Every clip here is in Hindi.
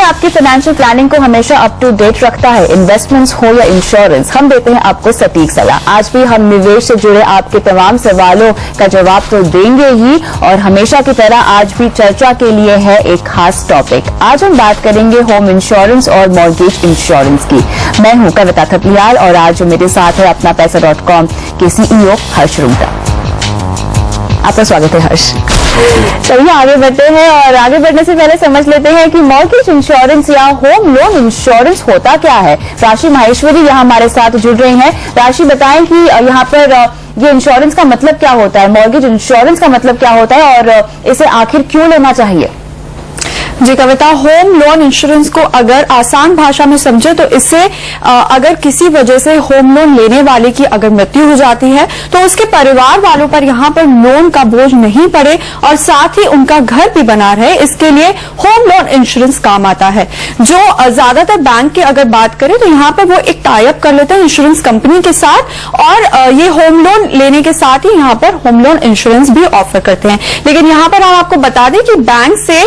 आपकी फाइनेंशियल प्लानिंग को हमेशा अप टू डेट रखता है। इन्वेस्टमेंट्स हो या इंश्योरेंस, हम देते हैं आपको सटीक सलाह। आज भी हम निवेश से जुड़े आपके तमाम सवालों का जवाब तो देंगे ही, और हमेशा की तरह आज भी चर्चा के लिए है एक खास टॉपिक। आज हम बात करेंगे होम इंश्योरेंस और मॉर्गेज इंश्योरेंस की। मैं हूं कविता थपलियाल और आज मेरे साथ है अपनापैसा.com के CEO हर्ष रुंगटा। आपका स्वागत है हर्ष। चलिए आगे बढ़ते हैं, और आगे बढ़ने से पहले समझ लेते हैं कि मॉर्गेज इंश्योरेंस या होम लोन इंश्योरेंस होता क्या है। राशि माहेश्वरी यहाँ हमारे साथ जुड़ रही हैं। राशि, बताएं कि यहाँ पर ये इंश्योरेंस का मतलब क्या होता है, मॉर्गेज इंश्योरेंस का मतलब क्या होता है, और इसे आखिर क्यों लेना चाहिए। जी कविता, होम लोन इंश्योरेंस को अगर आसान भाषा में समझे तो इससे अगर किसी वजह से होम लोन लेने वाले की अगर मृत्यु हो जाती है तो उसके परिवार वालों पर यहाँ पर लोन का बोझ नहीं पड़े और साथ ही उनका घर भी बना रहे, इसके लिए होम लोन इंश्योरेंस काम आता है। जो ज्यादातर बैंक की अगर बात करें तो यहाँ पर वो एक टाई अप कर लेते हैं इंश्योरेंस कंपनी के साथ, और ये होम लोन लेने के साथ ही यहाँ पर होम लोन इंश्योरेंस भी ऑफर करते हैं। लेकिन यहाँ पर हम आपको बता दें कि बैंक से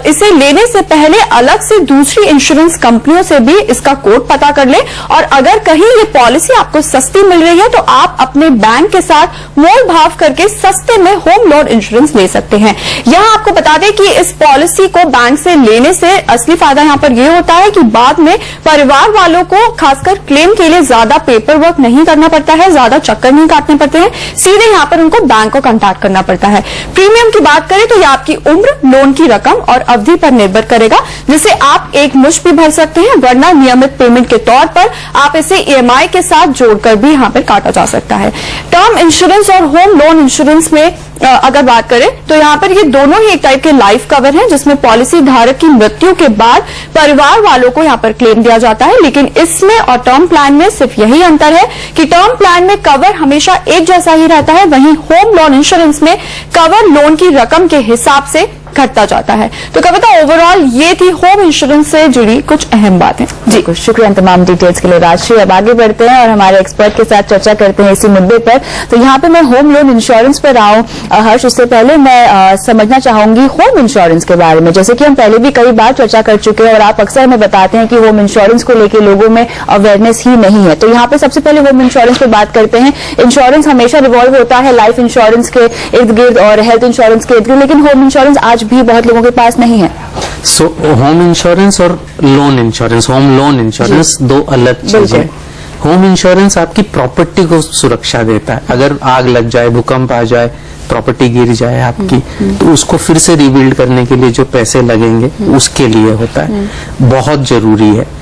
इसे लेने से पहले अलग से दूसरी इंश्योरेंस कंपनियों से भी इसका कोड पता कर ले, और अगर कहीं ये पॉलिसी आपको सस्ती मिल रही है तो आप अपने बैंक के साथ मोल भाव करके सस्ते में होम लोन इंश्योरेंस ले सकते हैं। यहां आपको बता दें कि इस पॉलिसी को बैंक से लेने से असली फायदा यहां पर यह होता है कि बाद में परिवार वालों को खासकर क्लेम के लिए ज्यादा पेपर वर्क नहीं करना पड़ता है, ज्यादा चक्कर नहीं काटने पड़ते हैं, सीधे यहां पर उनको बैंक को कॉन्टैक्ट करना पड़ता है। प्रीमियम की बात करें तो यह आपकी उम्र, लोन की रकम और अवधि पर निर्भर करेगा, जिसे आप एक मुश्त भी भर सकते हैं, वरना नियमित पेमेंट के तौर पर आप इसे EMI के साथ जोड़कर भी यहां पर काटा जा सकता है। टर्म इंश्योरेंस और होम लोन इंश्योरेंस में अगर बात करें तो यहाँ पर ये दोनों ही एक टाइप के लाइफ कवर हैं, जिसमें पॉलिसी धारक की मृत्यु के बाद परिवार वालों को यहाँ पर क्लेम दिया जाता है। लेकिन इसमें और टर्म प्लान में सिर्फ यही अंतर है कि टर्म प्लान में कवर हमेशा एक जैसा ही रहता है, वहीं होम लोन इंश्योरेंस में कवर लोन की रकम के हिसाब से घटता जाता है। तो कविता, ओवरऑल ये थी होम इंश्योरेंस से जुड़ी कुछ अहम बातें। जी कुछ शुक्रिया तमाम डिटेल्स के लिए राशि। अब आगे बढ़ते हैं और हमारे एक्सपर्ट के साथ चर्चा करते हैं इसी मुद्दे पर। तो यहाँ पे मैं होम लोन इंश्योरेंस पर आऊं हर्ष, उससे पहले मैं समझना चाहूंगी होम इंश्योरेंस के बारे में। जैसे कि हम पहले भी कई बार चर्चा कर चुके हैं और आप अक्सर हमें बताते हैं कि होम इंश्योरेंस को लेकर लोगों में अवेयरनेस ही नहीं है। तो यहाँ पे सबसे पहले होम इंश्योरेंस पे बात करते हैं। इंश्योरेंस हमेशा रिवॉल्व होता है लाइफ इंश्योरेंस के इर्द गिर्द और हेल्थ इंश्योरेंस के इर्द गिर्द, लेकिन होम इंश्योरेंस आज भी बहुत लोगों के पास नहीं है। होम इंश्योरेंस और loan insurance, home loan insurance दो अलग चीजें। होम इंश्योरेंस आपकी प्रॉपर्टी को सुरक्षा देता है। अगर आग लग जाए, भूकंप आ जाए, प्रॉपर्टी गिर जाए आपकी, तो उसको फिर से रिबिल्ड करने के लिए जो पैसे लगेंगे उसके लिए होता है, बहुत जरूरी है।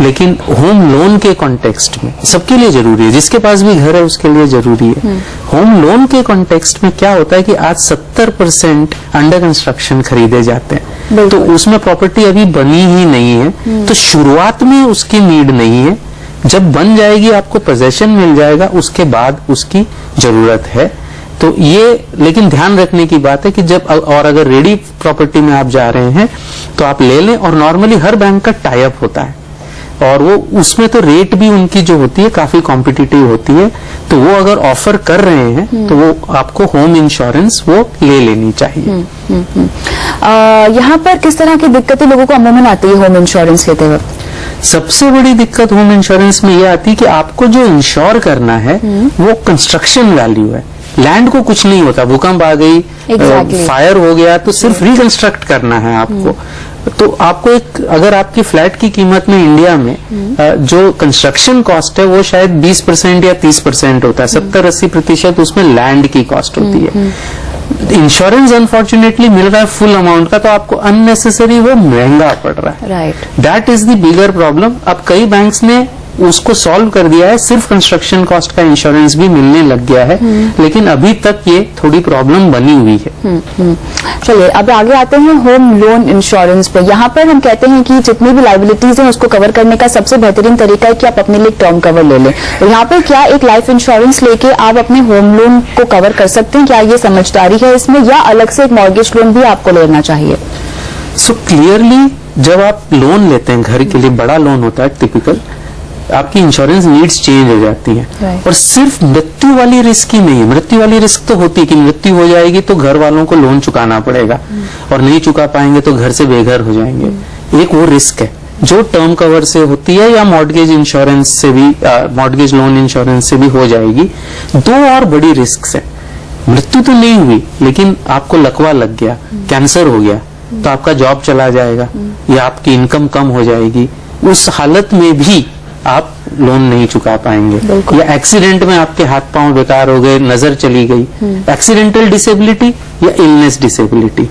लेकिन होम लोन के कॉन्टेक्स्ट में सबके लिए जरूरी है, जिसके पास भी घर है उसके लिए जरूरी है। होम लोन के कॉन्टेक्स्ट में क्या होता है कि आज 70% अंडर कंस्ट्रक्शन खरीदे जाते हैं, तो उसमें प्रॉपर्टी अभी बनी ही नहीं है, तो शुरुआत में उसकी नीड नहीं है। जब बन जाएगी, आपको पोजेशन मिल जाएगा, उसके बाद उसकी जरूरत है। तो ये लेकिन ध्यान रखने की बात है कि जब और अगर रेडी प्रॉपर्टी में आप जा रहे हैं तो आप ले लें, और नॉर्मली हर बैंक का टाई अप होता है और वो उसमें तो रेट भी उनकी जो होती है काफी कॉम्पिटिटिव होती है, तो वो अगर ऑफर कर रहे हैं तो वो आपको होम इंश्योरेंस वो ले लेनी चाहिए। यहाँ पर किस तरह की दिक्कतें लोगों को अमूमन आती है होम इंश्योरेंस लेते वक्त? सबसे बड़ी दिक्कत होम इंश्योरेंस में ये आती है कि आपको जो इंश्योर करना है वो कंस्ट्रक्शन वैल्यू है। लैंड को कुछ नहीं होता, भूकंप आ गई, फायर हो गया, तो सिर्फ रिकंस्ट्रक्ट करना है आपको। तो आपको एक, अगर आपकी फ्लैट की कीमत में इंडिया में जो कंस्ट्रक्शन कॉस्ट है वो शायद 20% या 30% होता है, 70-80% उसमें लैंड की कॉस्ट होती है। इंश्योरेंस अनफॉर्चुनेटली मिल रहा है फुल अमाउंट का, तो आपको अननेसेसरी वो महंगा पड़ रहा है। Right, that is the bigger problem. अब कई बैंक्स ने उसको सॉल्व कर दिया है, सिर्फ कंस्ट्रक्शन कॉस्ट का इंश्योरेंस भी मिलने लग गया है, लेकिन अभी तक ये थोड़ी प्रॉब्लम बनी हुई है। चलिए अब आगे आते हैं होम लोन इंश्योरेंस पे। यहाँ पर हम कहते हैं कि जितनी भी लाइबिलिटीज हैं उसको कवर करने का सबसे बेहतरीन तरीका है कि आप अपने लिए टर्म कवर ले लें। तो यहाँ पर क्या एक लाइफ इंश्योरेंस लेके आप अपने होम लोन को कवर कर सकते हैं? क्या ये समझदारी है इसमें, या अलग से एक मॉर्गेज लोन भी आपको लेना चाहिए? सो क्लियरली जब आप लोन लेते हैं घर के लिए, बड़ा लोन होता है टिपिकल, आपकी इंश्योरेंस नीड्स चेंज हो जाती हैं। और सिर्फ मृत्यु वाली रिस्क ही नहीं है, मृत्यु वाली रिस्क तो होती है कि मृत्यु हो जाएगी तो घर वालों को लोन चुकाना पड़ेगा और नहीं चुका पाएंगे तो घर से बेघर हो जाएंगे। एक वो रिस्क है जो टर्म कवर से होती है या मॉर्गेज इंश्योरेंस से भी, मॉर्गेज लोन इंश्योरेंस से भी हो जाएगी। दो और बड़ी रिस्क है, मृत्यु तो नहीं हुई लेकिन आपको लकवा लग गया, कैंसर हो गया, तो आपका जॉब चला जाएगा या आपकी इनकम कम हो जाएगी। उस हालत में भी आप लोन नहीं चुका पाएंगे। या एक्सीडेंट में आपके हाथ पांव बेकार हो गए, नजर चली गई, एक्सीडेंटल डिसेबिलिटी या इलनेस डिसेबिलिटी,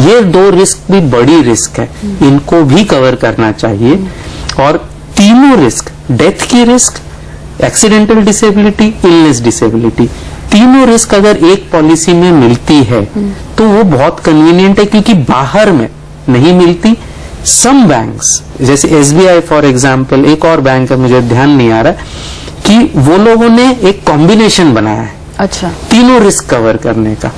ये दो रिस्क भी बड़ी रिस्क है, इनको भी कवर करना चाहिए। और तीनों रिस्क, डेथ की risk, accidental disability, illness disability, तीनों रिस्क अगर एक पॉलिसी में मिलती है तो वो बहुत कन्वीनियंट है, क्योंकि बाहर में नहीं मिलती। सम बैंक्स जैसे SBI फॉर एग्जाम्पल, एक और बैंक है मुझे ध्यान नहीं आ रहा, कि वो लोगों ने एक कॉम्बिनेशन बनाया है अच्छा तीनों रिस्क कवर करने का,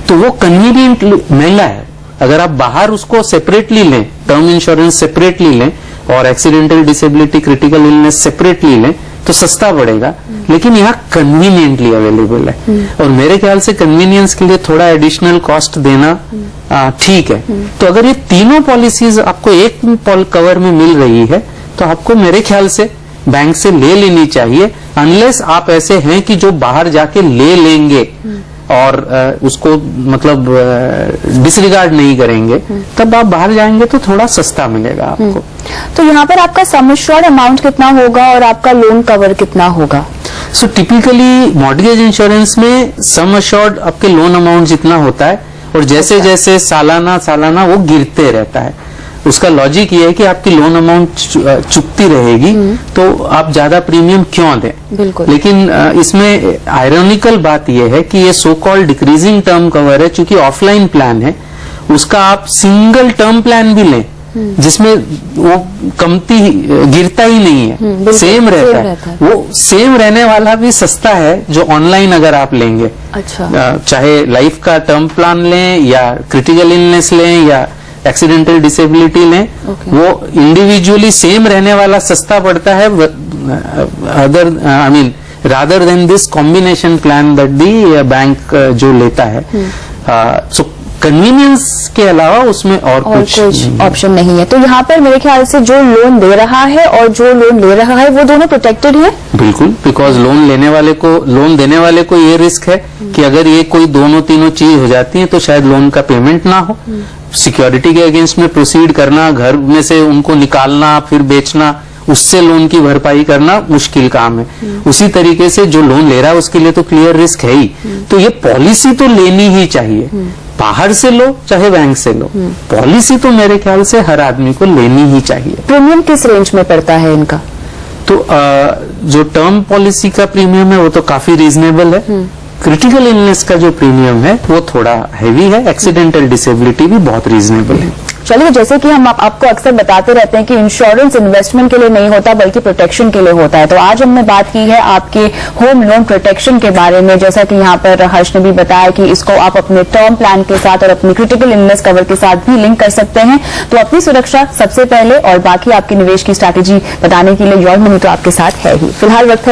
तो वो कन्वीनियंट महंगा है। अगर आप बाहर उसको सेपरेटली लें, टर्म इंश्योरेंस सेपरेटली लें और accidental disability, critical illness separately लें तो सस्ता पड़ेगा, लेकिन यहाँ कन्वीनियंटली अवेलेबल है। और मेरे ख्याल से कन्वीनियंस के लिए थोड़ा एडिशनल कॉस्ट देना ठीक है। तो अगर ये तीनों पॉलिसीज आपको एक कवर में मिल रही है तो आपको मेरे ख्याल से बैंक से ले लेनी चाहिए, अनलेस आप ऐसे हैं कि जो बाहर जाके ले लेंगे और उसको मतलब डिसरिगार्ड नहीं करेंगे, तब आप बाहर जाएंगे तो थोड़ा सस्ता मिलेगा आपको। तो यहाँ पर आपका सम एश्योर्ड अमाउंट कितना होगा और आपका लोन कवर कितना होगा? सो टिपिकली मॉर्गेज इंश्योरेंस में सम एश्योर्ड आपके लोन अमाउंट जितना होता है, और जैसे जैसे सालाना वो गिरते रहता है। उसका लॉजिक ये है कि आपकी लोन अमाउंट चुकती रहेगी तो आप ज्यादा प्रीमियम क्यों दें। बिल्कुल। लेकिन इसमें आयरॉनिकल बात यह है कि ये so called decreasing term cover है, चूंकि ऑफलाइन प्लान है, उसका आप सिंगल टर्म प्लान भी लें जिसमें वो कमती गिरता ही नहीं है, सेम रहता है। वो सेम रहने वाला भी सस्ता है जो ऑनलाइन अगर आप लेंगे। अच्छा। चाहे लाइफ का टर्म प्लान लें या क्रिटिकल इलनेस लें या एक्सीडेंटल डिसेबिलिटी लें, वो इंडिविजुअली सेम रहने वाला सस्ता पड़ता है, rather than this combination plan that the bank जो लेता है। सो कन्वीनियंस के अलावा उसमें और कुछ ऑप्शन नहीं है। तो यहाँ पर मेरे ख्याल से जो लोन दे रहा है और जो लोन ले रहा है वो दोनों प्रोटेक्टेड है। बिल्कुल, बिकॉज लोन देने वाले को ये रिस्क है कि अगर ये कोई दोनों तीनों चीज हो जाती है तो शायद लोन का पेमेंट ना हो, सिक्योरिटी के अगेंस्ट में प्रोसीड करना, घर में से उनको निकालना फिर बेचना, उससे लोन की भरपाई करना मुश्किल काम है। उसी तरीके से जो लोन ले रहा है उसके लिए तो क्लियर रिस्क है ही। तो ये पॉलिसी तो लेनी ही चाहिए, बाहर से लो चाहे बैंक से लो, पॉलिसी तो मेरे ख्याल से हर आदमी को लेनी ही चाहिए। प्रीमियम किस रेंज में पड़ता है इनका? तो जो टर्म पॉलिसी का प्रीमियम है वो तो काफी रीजनेबल है। क्रिटिकल इलनेस का जो प्रीमियम है वो थोड़ा हैवी है, एक्सीडेंटल डिसेबिलिटी भी बहुत रीजनेबल है। चलिए, जैसे कि हम आपको अक्सर बताते रहते हैं कि इंश्योरेंस इन्वेस्टमेंट के लिए नहीं होता बल्कि प्रोटेक्शन के लिए होता है, तो आज हमने बात की है आपके होम लोन प्रोटेक्शन के बारे में। जैसा कि यहाँ पर हर्ष ने भी बताया कि इसको आप अपने टर्म प्लान के साथ और अपनी क्रिटिकल इलनेस कवर के साथ भी लिंक कर सकते हैं। तो अपनी सुरक्षा सबसे पहले और बाकी आपके निवेश की स्ट्रैटेजी बताने के लिए योर मनी तो आपके साथ है ही। फिलहाल वक्त है